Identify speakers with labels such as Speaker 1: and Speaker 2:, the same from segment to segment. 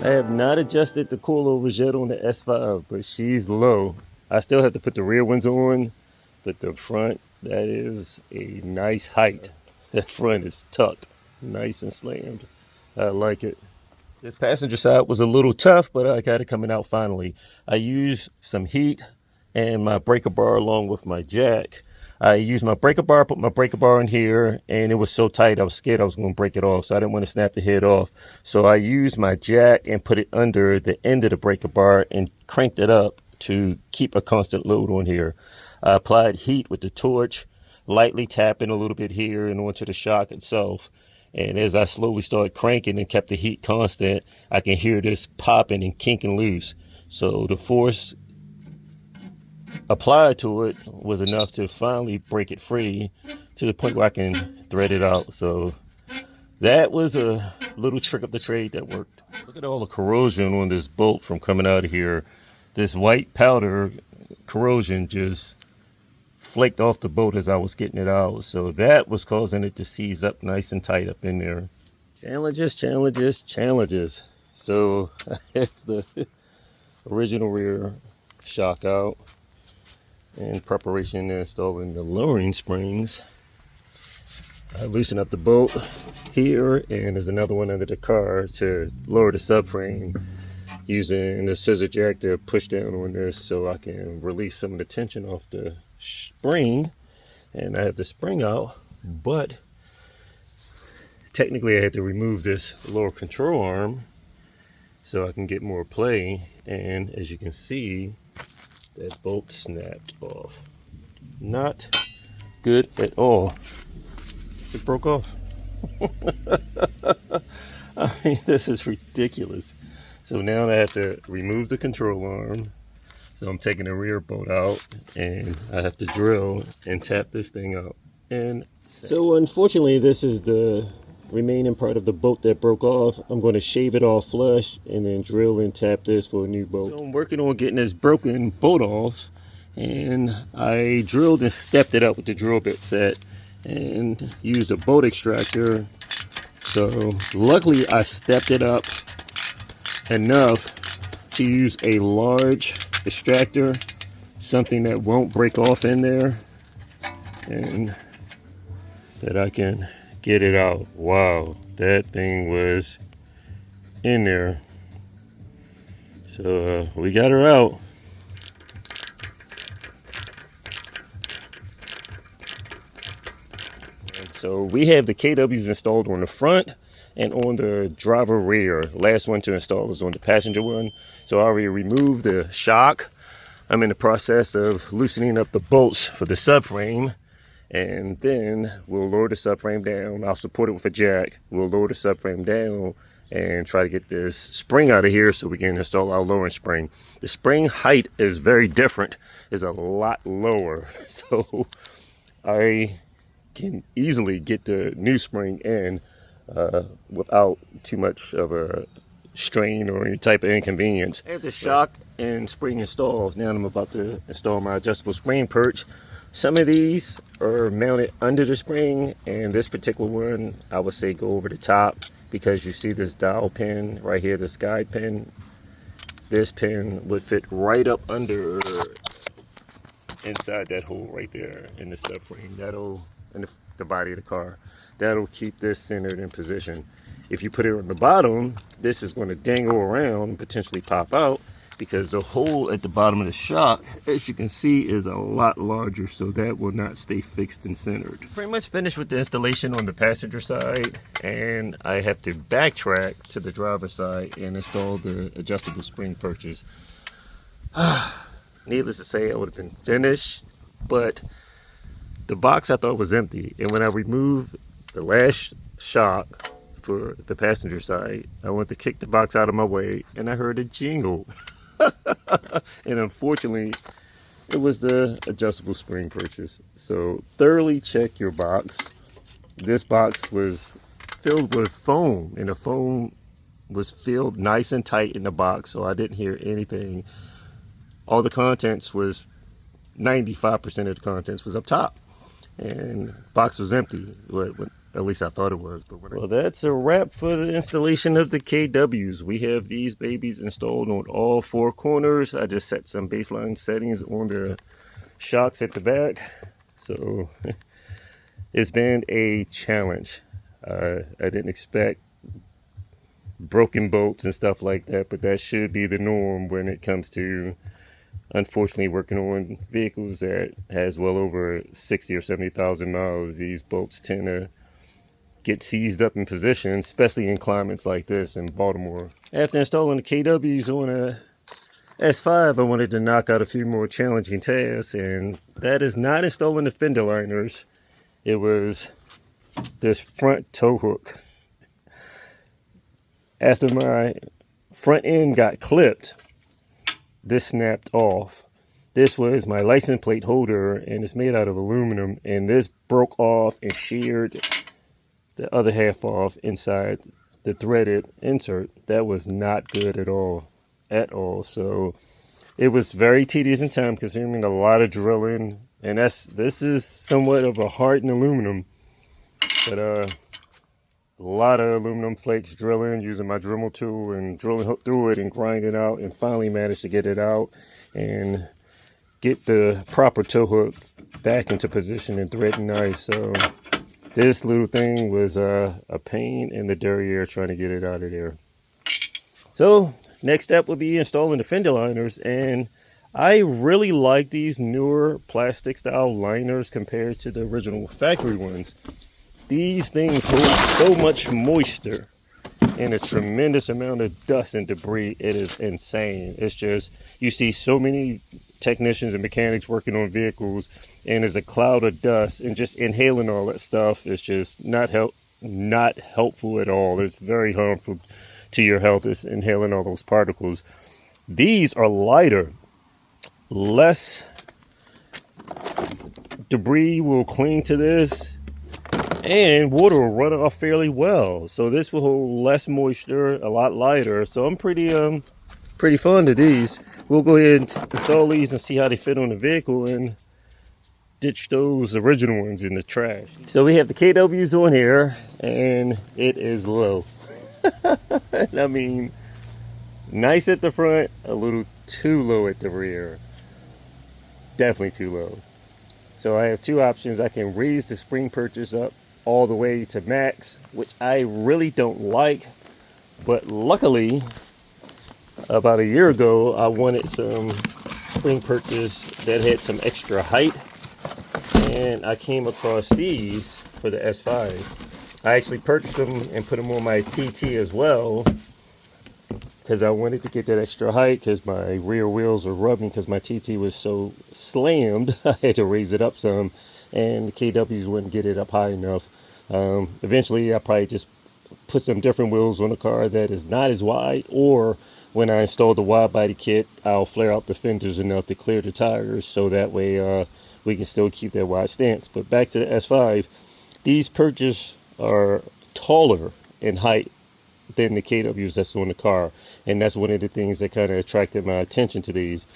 Speaker 1: I have not adjusted the coilovers yet on the S5, but she's low. I still have to put the rear ones on, but the front, that is a nice height. That front is tucked, nice and slammed. I like it. This passenger side was a little tough, but I got it coming out finally. I used some heat and my breaker bar along with my jack. I used my breaker bar, put my breaker bar in here, and it was so tight I was scared I was going to break it off, so I didn't want to snap the head off. So I used my jack and put it under the end of the breaker bar and cranked it up to keep a constant load on here. I applied heat with the torch, lightly tapping a little bit here and onto the shock itself. And as I slowly started cranking and kept the heat constant, I can hear this popping and kinking loose. So the force applied to it was enough to finally break it free to the point where I can thread it out. So that was a little trick of the trade that worked. Look at all the corrosion on this bolt from coming out of here. This white powder corrosion just flaked off the bolt as I was getting it out. So that was causing it to seize up nice and tight up in there. Challenges, challenges, challenges. So I have the original rear shock out in preparation to installing the lowering springs. I loosen up the bolt here, and there's another one under the car to lower the subframe using the scissor jack to push down on this so I can release some of the tension off the spring. And I have the spring out, but technically I had to remove this lower control arm so I can get more play. And as you can see, that bolt snapped off. Not good at all. It broke off. I mean, this is ridiculous. So now I have to remove the control arm. So I'm taking the rear bolt out and I have to drill and tap this thing out. And so unfortunately, this is the remaining part of the bolt that broke off. I'm going to shave it off flush and then drill and tap this for a new bolt. So I'm working on getting this broken bolt off, and I drilled and stepped it up with the drill bit set and used a bolt extractor. So luckily I stepped it up enough to use a large extractor, something that won't break off in there, and that I can get it out. Wow, that thing was in there. So we got her out. So we have the KWs installed on the front and on the driver rear. Last one to install is on the passenger one. So I already removed the shock. I'm in the process of loosening up the bolts for the subframe, and then we'll lower the subframe down. I'll support it with a jack. We'll lower the subframe down and try to get this spring out of here so we can install our lowering spring. The spring height is very different. It's a lot lower. So I can easily get the new spring in without too much of a strain or any type of inconvenience. I have the shock and spring installed. Now I'm about to install my adjustable spring perch. Some of these are mounted under the spring, and this particular one I would say go over the top, because you see this dowel pin right here, this guide pin. This pin would fit right up under inside that hole right there in the subframe. That'll, in the body of the car, that'll keep this centered in position. If you put it on the bottom, this is going to dangle around and potentially pop out, because the hole at the bottom of the shock, as you can see, is a lot larger, so that will not stay fixed and centered. Pretty much finished with the installation on the passenger side, and I have to backtrack to the driver's side and install the adjustable spring perches. Needless to say, I would have been finished, but the box I thought was empty, and when I removed the last shock for the passenger side, I went to kick the box out of my way, and I heard a jingle. And unfortunately, it was the adjustable spring purchase. So thoroughly check your box. This box was filled with foam, and the foam was filled nice and tight in the box, so I didn't hear anything. All the contents was 95% of the contents was up top, and box was empty. But At least I thought it was. But well, that's a wrap for the installation of the KWs. We have these babies installed on all four corners. I just set some baseline settings on the shocks at the back. So it's been a challenge. I didn't expect broken bolts and stuff like that, but that should be the norm when it comes to, unfortunately, working on vehicles that has well over 60 or 70,000 miles. These bolts tend to get seized up in position, especially in climates like this in Baltimore. After installing the KWs on a S5, I wanted to knock out a few more challenging tasks, and that is not installing the fender liners. It was this front tow hook. After my front end got clipped, this snapped off. This was my license plate holder, and it's made out of aluminum, and this broke off and sheared the other half off inside the threaded insert. That was not good at all. So it was very tedious and time consuming, a lot of drilling, and this is somewhat of a hardened aluminum, but a lot of aluminum flakes drilling, using my Dremel tool and drilling through it and grinding out, and finally managed to get it out and get the proper tow hook back into position and threading nice. So this little thing was a pain in the derriere trying to get it out of there. So next step will be installing the fender liners, and I really like these newer plastic style liners compared to the original factory ones. These things hold so much moisture and a tremendous amount of dust and debris. It is insane. It's just, you see so many technicians and mechanics working on vehicles, and there's a cloud of dust, and just inhaling all that stuff is just not helpful at all. It's very harmful to your health, is inhaling all those particles. These are lighter, less debris will cling to this, and water will run off fairly well. So this will hold less moisture, a lot lighter. So I'm pretty fond of these. We'll go ahead and install these and see how they fit on the vehicle, and ditch those original ones in the trash. So we have the KWs on here, and it is low. I mean, nice at the front, a little too low at the rear. Definitely too low. So I have two options. I can raise the spring purchase up all the way to max, which I really don't like, but luckily about a year ago I wanted some spring purchase that had some extra height, and I came across these for the S5. I actually purchased them and put them on my TT as well, because I wanted to get that extra height, because my rear wheels are rubbing because my TT was so slammed. I had to raise it up some, and the KWs wouldn't get it up high enough. Eventually I'll probably just put some different wheels on a car that is not as wide, or when I install the wide body kit, I'll flare out the fenders enough to clear the tires, so that way we can still keep that wide stance. But back to the S5, these purchase are taller in height than the KWs that's on the car, and that's one of the things that kind of attracted my attention to these.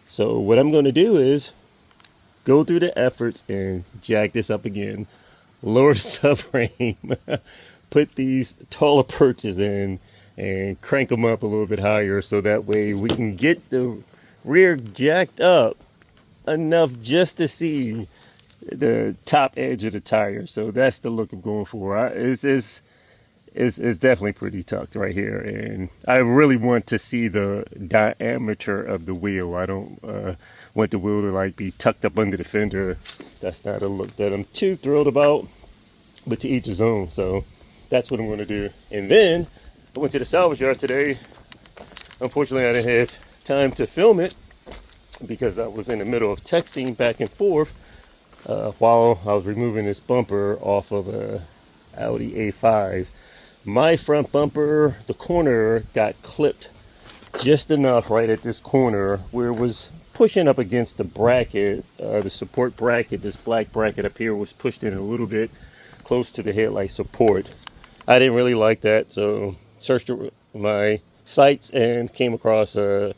Speaker 1: So what I'm going to do is go through the efforts and jack this up again, lower the subframe, put these taller perches in, and crank them up a little bit higher, so that way we can get the rear jacked up enough just to see the top edge of the tire. So that's the look I'm going for. It's definitely pretty tucked right here, and I really want to see the diameter of the wheel. I don't want the wheel to like be tucked up under the fender. That's not a look that I'm too thrilled about, but to each his own. So that's what I'm going to do. And then I went to the salvage yard today. Unfortunately, I didn't have time to film it because I was in the middle of texting back and forth while I was removing this bumper off of a Audi A5. My front bumper, the corner got clipped just enough right at this corner where it was pushing up against the bracket, the support bracket. This black bracket up here was pushed in a little bit close to the headlight support. I didn't really like that, so searched my sites and came across a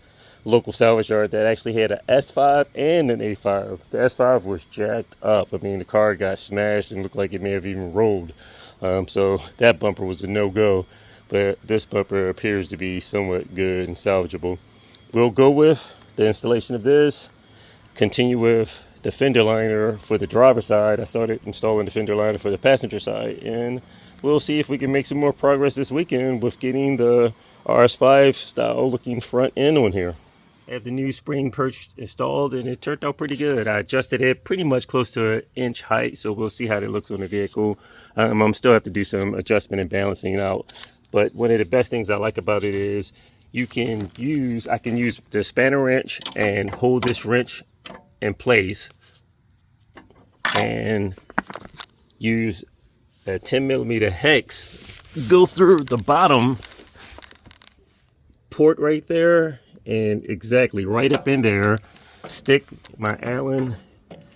Speaker 1: local salvage yard that actually had an S5 and an A5. The S5 was jacked up. I mean, the car got smashed and looked like it may have even rolled. So that bumper was a no-go, but this bumper appears to be somewhat good and salvageable. We'll go with the installation of this, continue with the fender liner for the driver's side. I started installing the fender liner for the passenger side, and we'll see if we can make some more progress this weekend with getting the RS5 style looking front end on here. I have the new spring perch installed, and it turned out pretty good. I adjusted it pretty much close to an inch height, so we'll see how it looks on the vehicle. I'm still have to do some adjustment and balancing out, but one of the best things I like about it is I can use the spanner wrench and hold this wrench in place and use a 10mm hex, go through the bottom port right there, and exactly right up in there, stick my Allen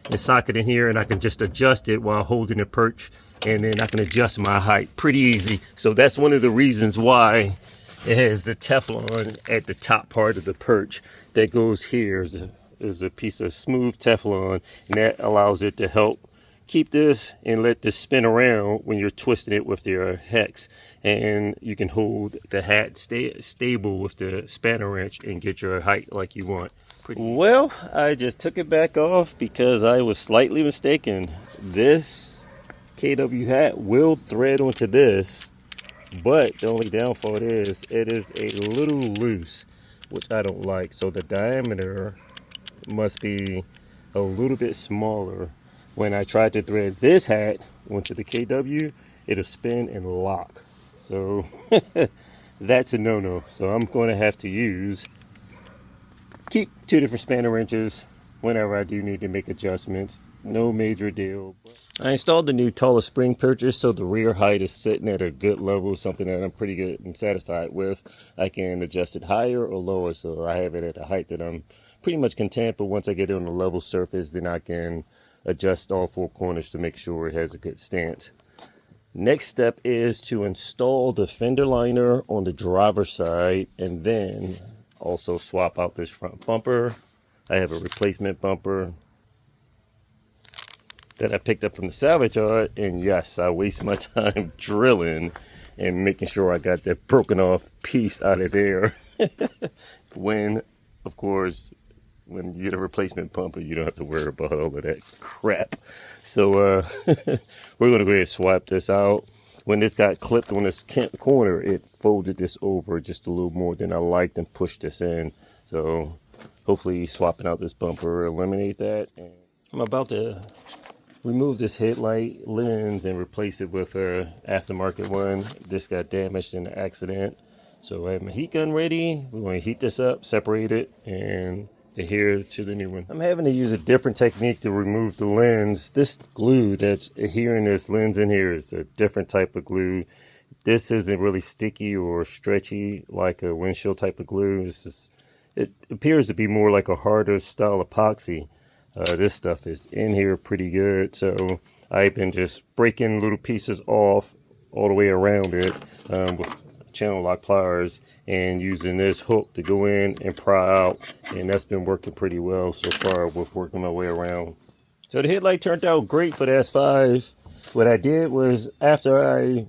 Speaker 1: and socket in here, and I can just adjust it while holding the perch, and then I can adjust my height pretty easy. So that's one of the reasons why it has the Teflon at the top part of the perch that goes here. Is a piece of smooth Teflon, and that allows it to help keep this and let this spin around when you're twisting it with your hex, and you can hold the hat stable with the spanner wrench and get your height like you want. Well, I just took it back off because I was slightly mistaken. This KW hat will thread onto this, but the only downfall is it is a little loose, which I don't like. So the diameter must be a little bit smaller. When I tried to thread this hat onto the KW, it'll spin and lock. So that's a no-no. So I'm going to have to keep 2 different spanner wrenches whenever I do need to make adjustments. No major deal. I installed the new taller spring purchase, so the rear height is sitting at a good level, something that I'm pretty good and satisfied with. I can adjust it higher or lower, so I have it at a height that I'm pretty much content, but once I get it on a level surface, then I can adjust all 4 corners to make sure it has a good stance. Next step is to install the fender liner on the driver's side, and then also swap out this front bumper. I have a replacement bumper that I picked up from the salvage yard, and yes, I waste my time drilling and making sure I got that broken off piece out of there. Of course, when you get a replacement bumper, you don't have to worry about all of that crap. So we're gonna go ahead and swap this out. When this got clipped on this corner, it folded this over just a little more than I liked and pushed this in. So hopefully swapping out this bumper will eliminate that. And I'm about to remove this headlight lens and replace it with a aftermarket one. This got damaged in an accident. So I have my heat gun ready. We're going to heat this up, separate it, and adhere to the new one. I'm having to use a different technique to remove the lens. This glue that's adhering this lens in here is a different type of glue. This isn't really sticky or stretchy like a windshield type of glue. It appears to be more like a harder style epoxy. This stuff is in here pretty good, so I've been just breaking little pieces off all the way around it with channel lock pliers and using this hook to go in and pry out, and that's been working pretty well so far with working my way around. So the headlight turned out great for the S5. What I did was, after I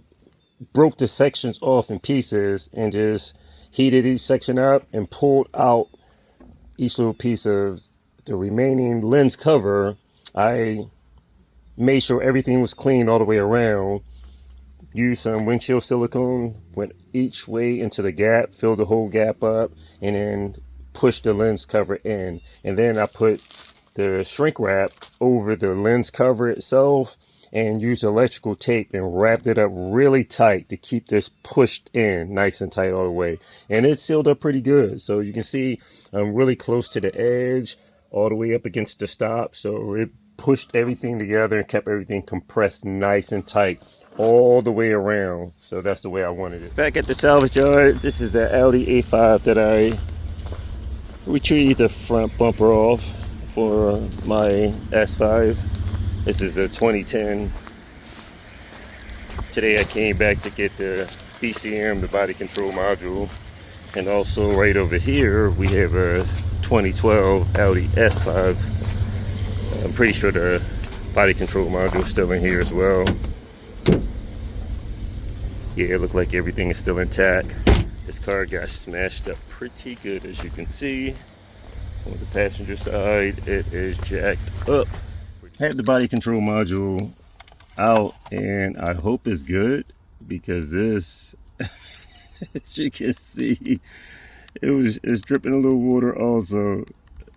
Speaker 1: broke the sections off in pieces and just heated each section up and pulled out each little piece of the remaining lens cover, I made sure everything was clean all the way around. Used some windshield silicone, went each way into the gap, filled the whole gap up, and then pushed the lens cover in. And then I put the shrink wrap over the lens cover itself and used electrical tape and wrapped it up really tight to keep this pushed in nice and tight all the way. And it sealed up pretty good. So you can see I'm really close to the edge, all the way up against the stop. So it pushed everything together and kept everything compressed nice and tight all the way around. So that's the way I wanted it. Back at the salvage yard, this is the Audi A5 that I retrieved the front bumper off for my S5. This is a 2010. Today I came back to get the BCM, the body control module. And also right over here we have a 2012 Audi S5. I'm pretty sure the body control module is still in here as well. Yeah, it looked like everything is still intact. This car got smashed up pretty good, as you can see. On the passenger side, it is jacked up. I have the body control module out, and I hope it's good, because this, as you can see, it's dripping a little water also.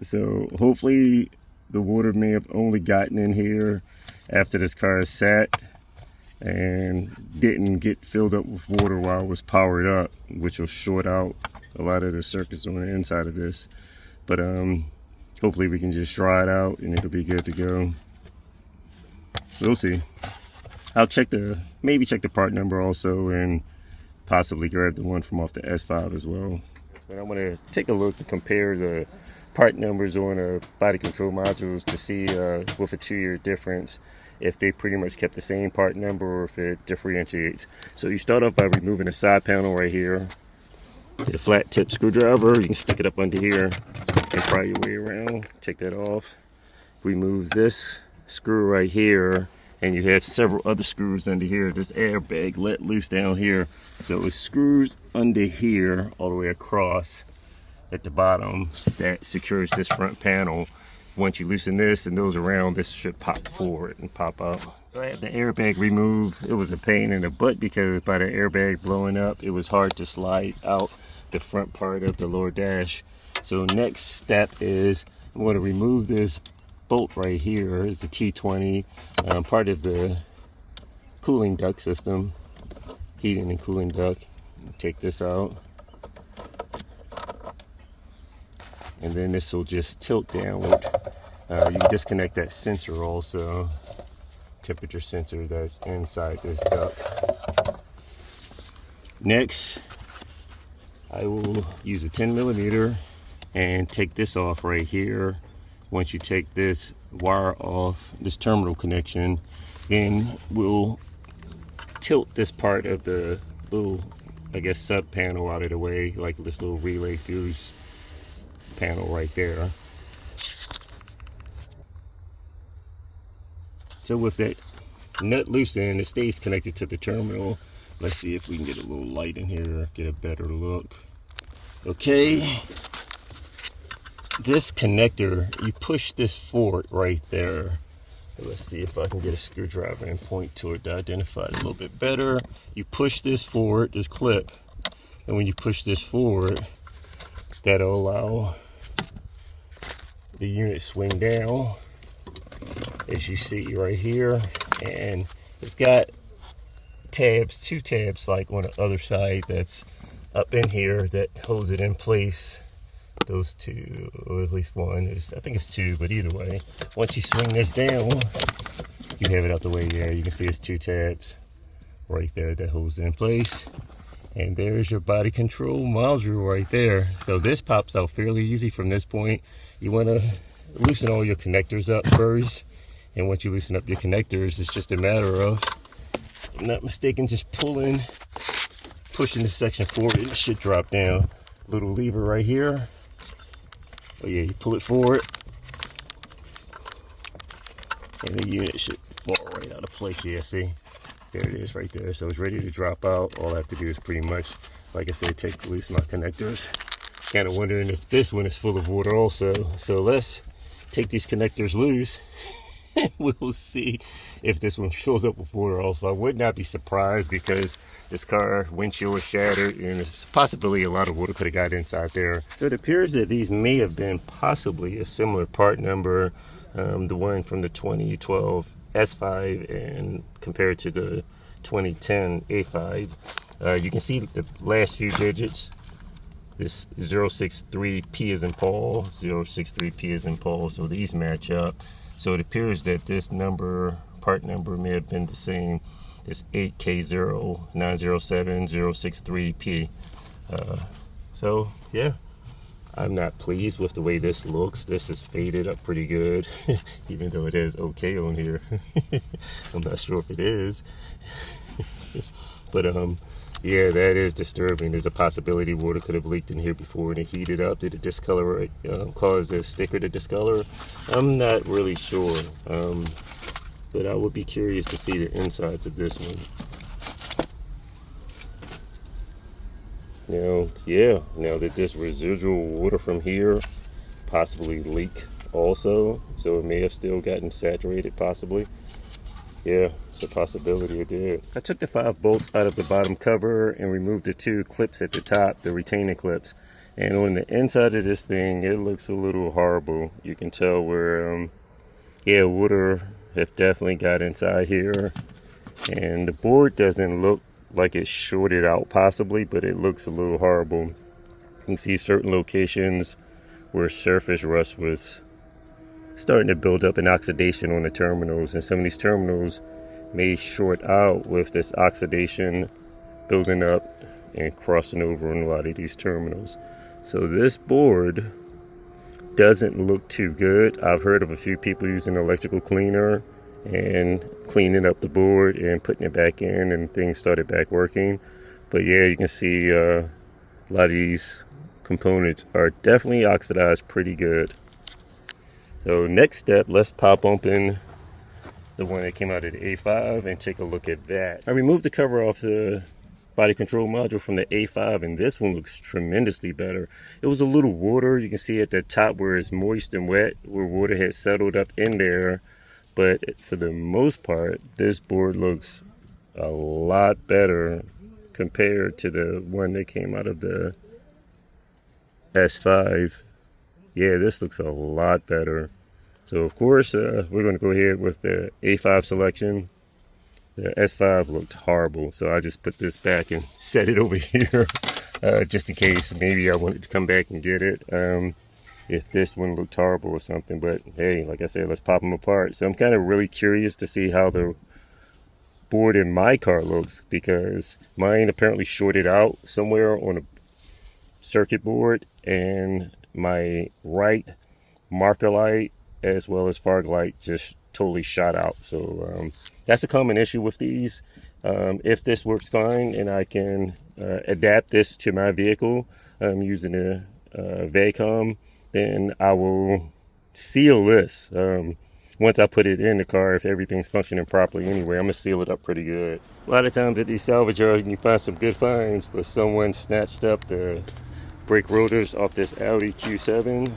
Speaker 1: So hopefully the water may have only gotten in here after this car sat and didn't get filled up with water while it was powered up, which will short out a lot of the circuits on the inside of this. But hopefully we can just dry it out and it'll be good to go. We'll see. I'll maybe check the part number also, and possibly grab the one from off the S5 as well. But I want to take a look and compare the part numbers on the body control modules to see with a 2-year difference if they pretty much kept the same part number or if it differentiates. So you start off by removing the side panel right here. Get a flat tip screwdriver, you can stick it up under here and pry your way around. Take that off. Remove this screw right here, and you have several other screws under here. This airbag let loose down here, so it screws under here all the way across at the bottom that secures this front panel. Once you loosen this and those around, this should pop forward and pop out. So I had the airbag removed. It was a pain in the butt because by the airbag blowing up, it was hard to slide out the front part of the lower dash. So next step is I'm going to remove this bolt right here. It's the T20, part of the cooling duct system, heating and cooling duct. Take this out. And then this will just tilt downward. You can disconnect that sensor also, temperature sensor that's inside this duct. Next, I will use a 10mm and take this off right here. Once you take this wire off, this terminal connection, then we'll tilt this part of the little, I guess, sub panel out of the way, like this little relay fuse panel right there. So with that nut loosened, it stays connected to the terminal. Let's see if we can get a little light in here, get a better look. Okay, this connector, you push this forward right there. So let's see if I can get a screwdriver and point to it to identify it a little bit better. You push this forward, this clip, and when you push this forward, that'll allow the unit swing down, as you see right here. And it's got tabs, 2 tabs like on the other side that's up in here that holds it in place. Those 2, or at least one, I think it's 2, but either way, once you swing this down, you have it out the way there. You can see it's 2 tabs right there that holds it in place. And there's your body control module right there. So this pops out fairly easy from this point. You want to loosen all your connectors up first. And once you loosen up your connectors, it's just a matter of, if I'm not mistaken, just pushing this section forward, and it should drop down. Little lever right here. Oh yeah, you pull it forward, and the unit should fall right out of place. Yeah, see? There it is right there. So it's ready to drop out. All I have to do is pretty much, like I said, take loose my connectors. Kind of wondering if this one is full of water also. So let's take these connectors loose. We'll see if this one fills up with water also. I would not be surprised because this car windshield was shattered and there's a possibility a lot of water could have got inside there. So it appears that these may have been possibly a similar part number, the one from the 2012 S5 and compared to the 2010 A5. You can see the last few digits. This 063P is in Paul, 063P is in Paul, so these match up. So it appears that this number, part number, may have been the same. This 8K0907-063P. So yeah, I'm not pleased with the way this looks. This is faded up pretty good, even though it has OK on here. I'm not sure if it is. But yeah, that is disturbing. There's a possibility water could have leaked in here before and it heated up. Did it discolor, cause the sticker to discolor? I'm not really sure. But I would be curious to see the insides of this one. Now, yeah, now that this residual water from here possibly leak also, so it may have still gotten saturated possibly. Yeah, it's a possibility it did. I took the 5 bolts out of the bottom cover and removed the 2 clips at the top, the retaining clips. And on the inside of this thing, it looks a little horrible. You can tell where, yeah, water have definitely got inside here. And the board doesn't look like it's shorted out possibly, but it looks a little horrible. You can see certain locations where surface rust was starting to build up an oxidation on the terminals, and some of these terminals may short out with this oxidation building up and crossing over on a lot of these terminals. So this board doesn't look too good. I've heard of a few people using electrical cleaner and cleaning up the board and putting it back in, and things started back working. But yeah, you can see a lot of these components are definitely oxidized pretty good. So next step, let's pop open the one that came out of the A5 and take a look at that. I removed the cover off the body control module from the A5, and this one looks tremendously better. It was a little water, you can see at the top where it's moist and wet, where water had settled up in there. But for the most part, this board looks a lot better compared to the one that came out of the S5. Yeah, this looks a lot better. So of course, we're going to go ahead with the A5 selection. The S5 looked horrible, so I just put this back and set it over here just in case maybe I wanted to come back and get it if this one looked horrible or something. But hey, like I said, let's pop them apart. So I'm kind of really curious to see how the board in my car looks, because mine apparently shorted out somewhere on a circuit board, and my right marker light as well as fog light just totally shot out. So that's a common issue with these. If this works fine and I can adapt this to my vehicle using a Vacom, then I will seal this once I put it in the car. If everything's functioning properly anyway, I'm gonna seal it up pretty good. A lot of times at these salvage yards you can find some good finds, but someone snatched up the brake rotors off this Audi Q7.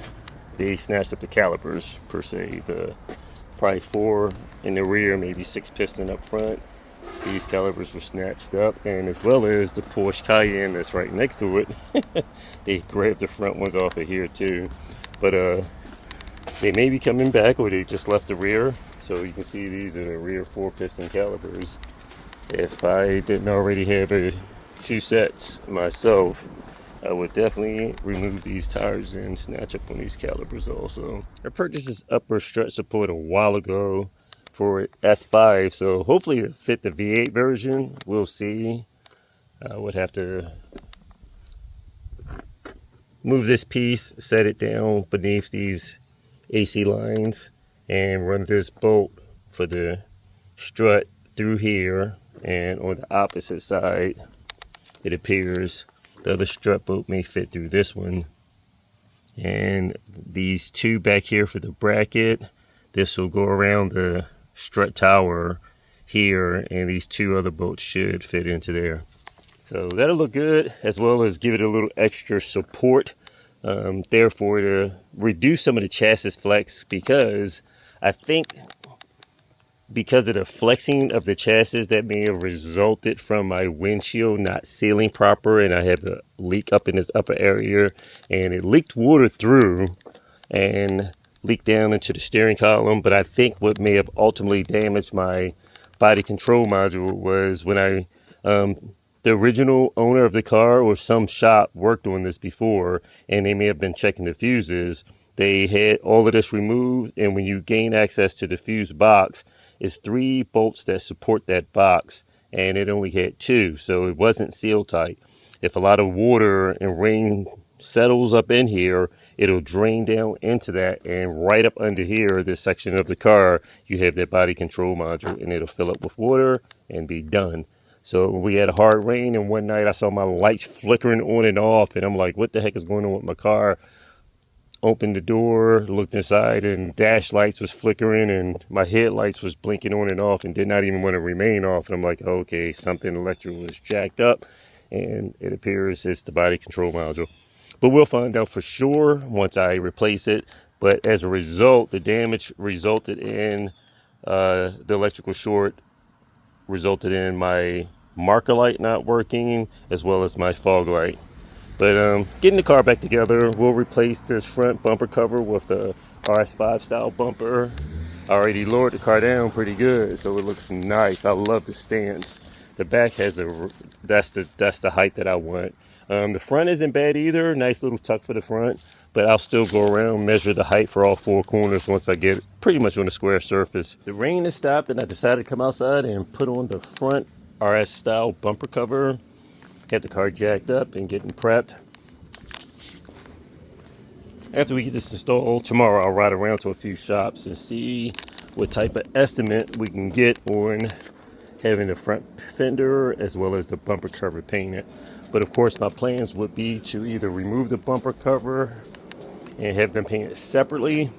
Speaker 1: They snatched up the calipers per se, the probably 4 in the rear, maybe 6 piston up front. These calipers were snatched up, and as well as the Porsche Cayenne that's right next to it. They grabbed the front ones off of here too. But they may be coming back, or they just left the rear. So you can see these are the rear 4 piston calipers. If I didn't already have a few sets myself, I would definitely remove these tires and snatch up on these calipers also. I purchased this upper strut support a while ago for S5, so hopefully it fit the V8 version. We'll see. I would have to move this piece, set it down beneath these AC lines, and run this bolt for the strut through here. And on the opposite side, it appears the other strut bolt may fit through this one. And these 2 back here for the bracket, this will go around the strut tower here, and these 2 other bolts should fit into there. So that'll look good, as well as give it a little extra support, therefore to reduce some of the chassis flex, because I think because of the flexing of the chassis that may have resulted from my windshield not sealing proper, and I have a leak up in this upper area, and it leaked water through and leaked down into the steering column. But I think what may have ultimately damaged my body control module was when the original owner of the car or some shop worked on this before, and they may have been checking the fuses. They had all of this removed, and when you gain access to the fuse box, it's 3 bolts that support that box, and it only had 2, so it wasn't seal tight. If a lot of water and rain settles up in here, it'll drain down into that, and right up under here, this section of the car, you have that body control module, and it'll fill up with water and be done. So we had a hard rain, and one night I saw my lights flickering on and off, and I'm like, what the heck is going on with my car? Opened the door, looked inside, and dash lights was flickering, and my headlights was blinking on and off and did not even want to remain off. And I'm like, okay, something electrical was jacked up. and it appears it's the body control module. But we'll find out for sure once I replace it. But as a result, the damage resulted in the electrical short, resulted in my marker light not working, as well as my fog light. But getting the car back together, we'll replace this front bumper cover with a RS5 style bumper. I already lowered the car down pretty good, so it looks nice. I love the stance. The back has that's the height that I want. The front isn't bad either. Nice little tuck for the front, but I'll still go around, measure the height for all four corners once I get it pretty much on a square surface. The rain has stopped, and I decided to come outside and put on the front RS style bumper cover. Have the car jacked up and getting prepped. After we get this installed, tomorrow I'll ride around to a few shops and see what type of estimate we can get on having the front fender as well as the bumper cover painted. But of course my plans would be to either remove the bumper cover and have them painted separately,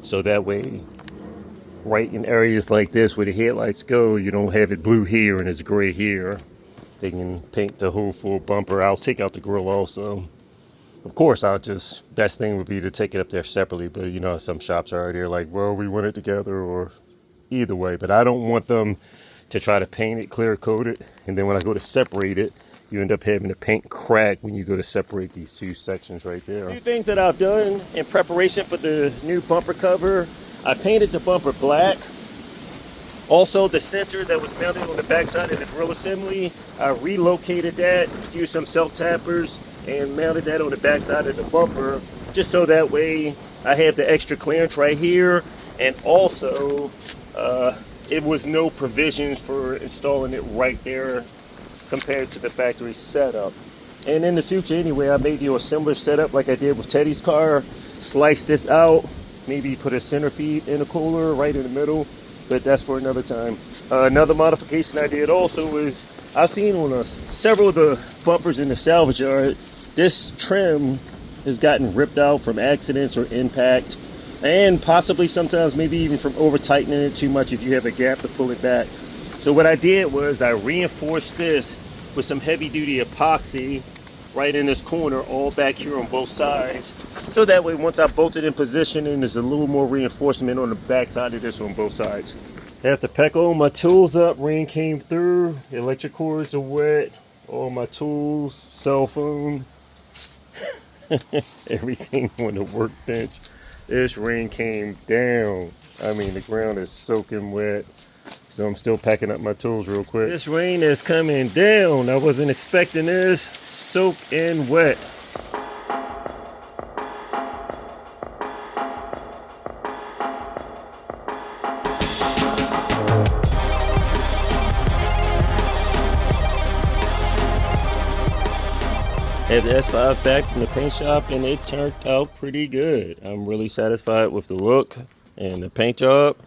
Speaker 1: so that way right in areas like this where the headlights go, you don't have it blue here and it's gray here. They can paint the whole full bumper. I'll take out the grill also. Of course, best thing would be to take it up there separately, but you know, some shops are already like, well, we want it together, or either way. But I don't want them to try to paint it, clear coat it, and then when I go to separate it, you end up having the paint crack when you go to separate these two sections right there. A few things that I've done in preparation for the new bumper cover. I painted the bumper black. Also, the sensor that was mounted on the backside of the grill assembly, I relocated that, used some self-tappers, and mounted that on the backside of the bumper, just so that way I have the extra clearance right here. And also, it was no provisions for installing it right there compared to the factory setup. And in the future anyway, I may do a similar setup like I did with Teddy's car. Slice this out, maybe put a center feed intercooler right in the middle, but that's for another time. Another modification I did also is, I've seen on several of the bumpers in the salvage yard, this trim has gotten ripped out from accidents or impact, and possibly sometimes maybe even from over tightening it too much if you have a gap to pull it back. So what I did was I reinforced this with some heavy duty epoxy right in this corner, all back here on both sides. So that way once I bolt it in position, and there's a little more reinforcement on the back side of this on both sides. I have to pack all my tools up. Rain came through, electric cords are wet, all my tools, cell phone, everything on the workbench. This rain came down. I mean, the ground is soaking wet. So I'm still packing up my tools real quick. This rain is coming down. I wasn't expecting this. Soaked and wet. Had the S5 back from the paint shop, and it turned out pretty good. I'm really satisfied with the look and the paint job.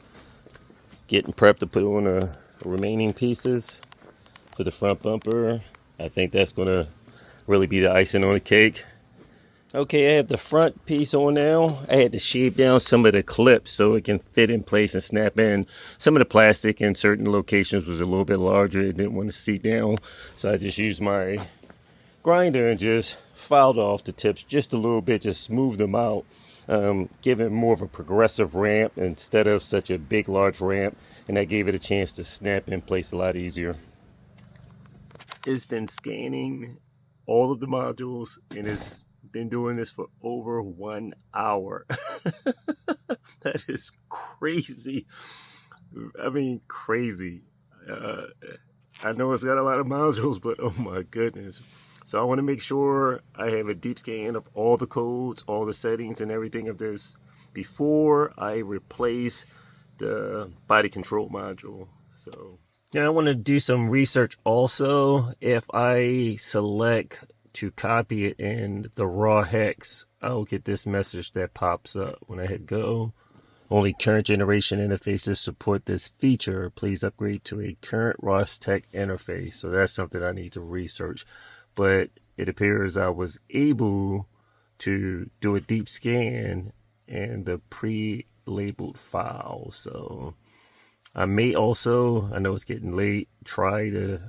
Speaker 1: Getting prepped to put on the remaining pieces for the front bumper. I think that's going to really be the icing on the cake. Okay, I have the front piece on now. I had to shave down some of the clips so it can fit in place and snap in. Some of the plastic in certain locations was a little bit larger. It didn't want to seat down, so I just used my grinder and just filed off the tips just a little bit, just smoothed them out, giving more of a progressive ramp instead of such a big large ramp, and that gave it a chance to snap in place a lot easier. It's been scanning all of the modules, and it's been doing this for over 1 hour. That is crazy. I mean, crazy. I know it's got a lot of modules, but oh my goodness. So I want to make sure I have a deep scan of all the codes, all the settings and everything of this before I replace the body control module. So now I want to do some research also. If I select to copy it in the raw hex, I'll get this message that pops up when I hit go. Only current generation interfaces support this feature. Please upgrade to a current ROS-Tech interface. So that's something I need to research. But it appears I was able to do a deep scan in the pre-labeled file. So I may also, I know it's getting late, try to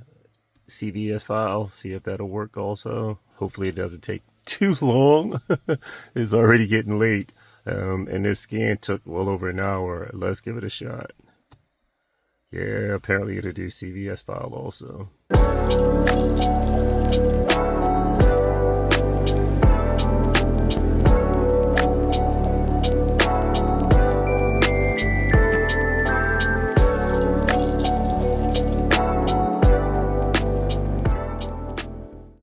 Speaker 1: CVS file, see if that'll work also. Hopefully it doesn't take too long. It's already getting late. And this scan took well over an hour. Let's give it a shot. Yeah, apparently it'll do CVS file also.